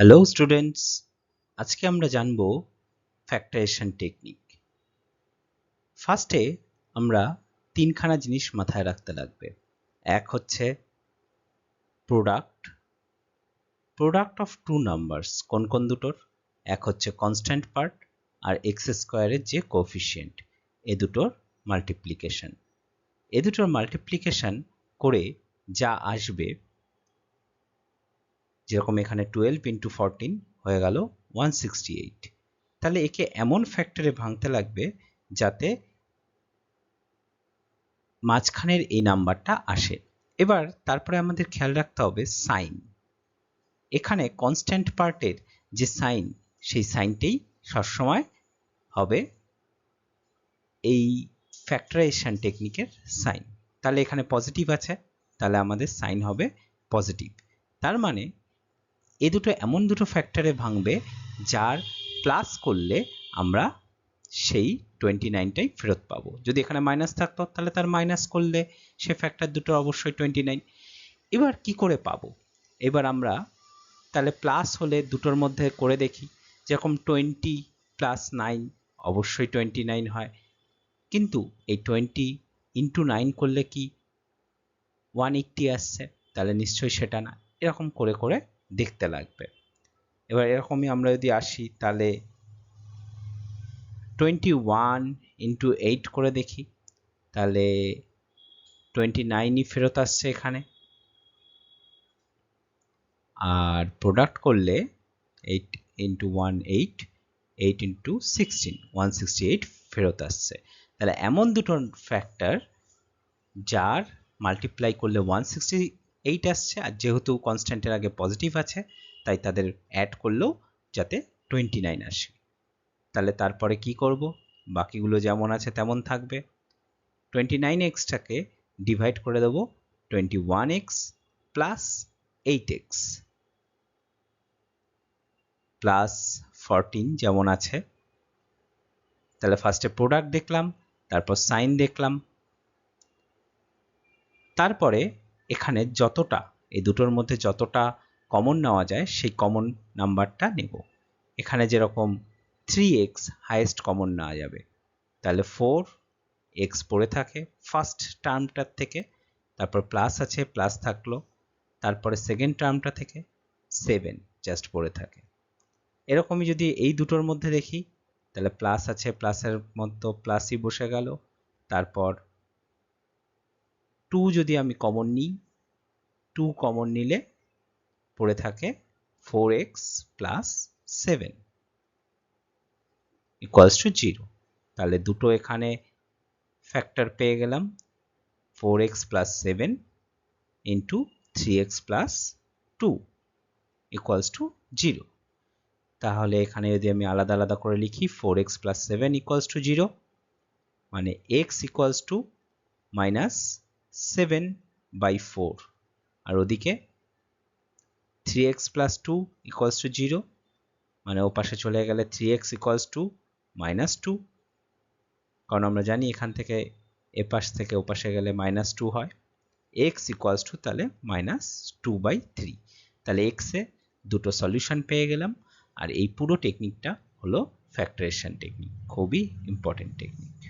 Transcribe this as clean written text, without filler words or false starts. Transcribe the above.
Hello students, আজকে আমরা জানব ফ্যাক্টরাইজেশন টেকনিক। ফার্স্টে আমরা তিনখানা জিনিস মাথায় রাখতে লাগবে। এক হচ্ছে প্রোডাক্ট অফ টু নাম্বারস, কোন কোন দুটোর। এক হচ্ছে কনস্ট্যান্ট পার্ট, আর এক্স স্কোয়ারের যে কোএফিসিয়েন্ট, এ দুটোর মাল্টিপ্লিকেশন। এ দুটোর মাল্টিপ্লিকেশন করে যা আসবে, যেরকম এখানে 12 ইন্টু 14 হয়ে গেল 168। তাহলে একে এমন ফ্যাক্টরে ভাঙতে লাগবে যাতে মাঝখানের এই নাম্বারটা আসে। এবার তারপরে আমাদের খেয়াল রাখতে হবে সাইন। এখানে কনস্ট্যান্ট পার্টের যে সাইন, সেই সাইনটাই সবসময় হবে এই ফ্যাক্টরাইজেশন টেকনিকের সাইন। তাহলে এখানে পজিটিভ আছে, তাহলে আমাদের সাইন হবে পজিটিভ। তার মানে এ দুটো এমন দুটো ফ্যাক্টরে ভাঙবে যার প্লাস করলে আমরা সেই 29টাই ফেরত পাবো। যদি এখানে মাইনাস থাকতো তাহলে তার মাইনাস করলে সে ফ্যাক্টর দুটো অবশ্যই 29। এবার কি করে পাবো? এবার আমরা তাহলে প্লাস হলে দুটোর মধ্যে করে দেখি, যেরকম 20 প্লাস 9 অবশ্যই 29 হয়, কিন্তু এই 20 ইন্টু 9 করলে কি 180 আসছে? তাহলে নিশ্চয়ই সেটা না। এরকম করে করে দেখতে লাগবে। এবার এরকমই আমরা যদি আসি, তাহলে 21 ইন্টু 8 করে দেখি, তাহলে 29ই ফেরত আসছে এখানে। আর প্রোডাক্ট করলে 8 ইন্টু 1 8, 8 ইন্টু 16 168 ফেরত আসছে। তাহলে এমন দুটো ফ্যাক্টর যার মাল্টিপ্লাই করলে 168 আসছে, আর যেহেতু কনস্ট্যান্টের আগে পজিটিভ আছে তাই তাদের অ্যাড করলেও যাতে 29 আসে। তাহলে তারপরে কি করব? বাকিগুলো যেমন আছে তেমন থাকবে। 29x-টাকে ডিভাইড করে দেব 21x প্লাস 8x প্লাস 14 যেমন আছে। তাহলে ফার্স্টে প্রোডাক্ট দেখলাম, তারপর সাইন দেখলাম, তারপরে এখানে যতটা, এই দুটোর মধ্যে যতটা কমন নেওয়া যায় সেই কমন নাম্বারটা নেব। এখানে যেরকম 3x হাইয়েস্ট কমন নেওয়া যাবে, তাহলে 4x পড়ে থাকে ফার্স্ট টার্মটার থেকে, তারপর প্লাস আছে, প্লাস থাকলো, তারপরে সেকেন্ড টার্মটা থেকে 7 জাস্ট পড়ে থাকে। এরকমই যদি এই দুটোর মধ্যে দেখি, তাহলে প্লাস আছে, প্লাসের মধ্যে প্লাসই বসে গেল, তারপর 2 যদি আমি কমন নিই, 2 কমন নিলে পড়ে থাকে 4x প্লাস 7 ইকুয়ালস টু 0। তাহলে দুটো এখানে ফ্যাক্টর পেয়ে গেলাম, 4x plus 7 into 3x plus 2 equals to 0। তাহলে এখানে যদি আমি আলাদা আলাদা করে লিখি, 4x প্লাস 7 ইকুয়ালস টু 0, মানে x ইকুয়ালস টু মাইনাস 7/4, আর ওদিকে 3x প্লাস 2 ইকুয়ালস টু 0, মানে ও পাশে চলে গেলে 3x ইকুয়ালস টু মাইনাস 2, কারণ আমরা জানি এখান থেকে এ পাশ থেকে ও পাশে গেলে মাইনাস 2 হয়। x ইকুয়ালস টু তাহলে মাইনাস 2/3। তাহলে x এ দুটো সলিউশন পেয়ে গেলাম। আর এই পুরো টেকনিকটা হলো ফ্যাক্টরাইজেশন টেকনিক, খুবই ইম্পর্টেন্ট টেকনিক।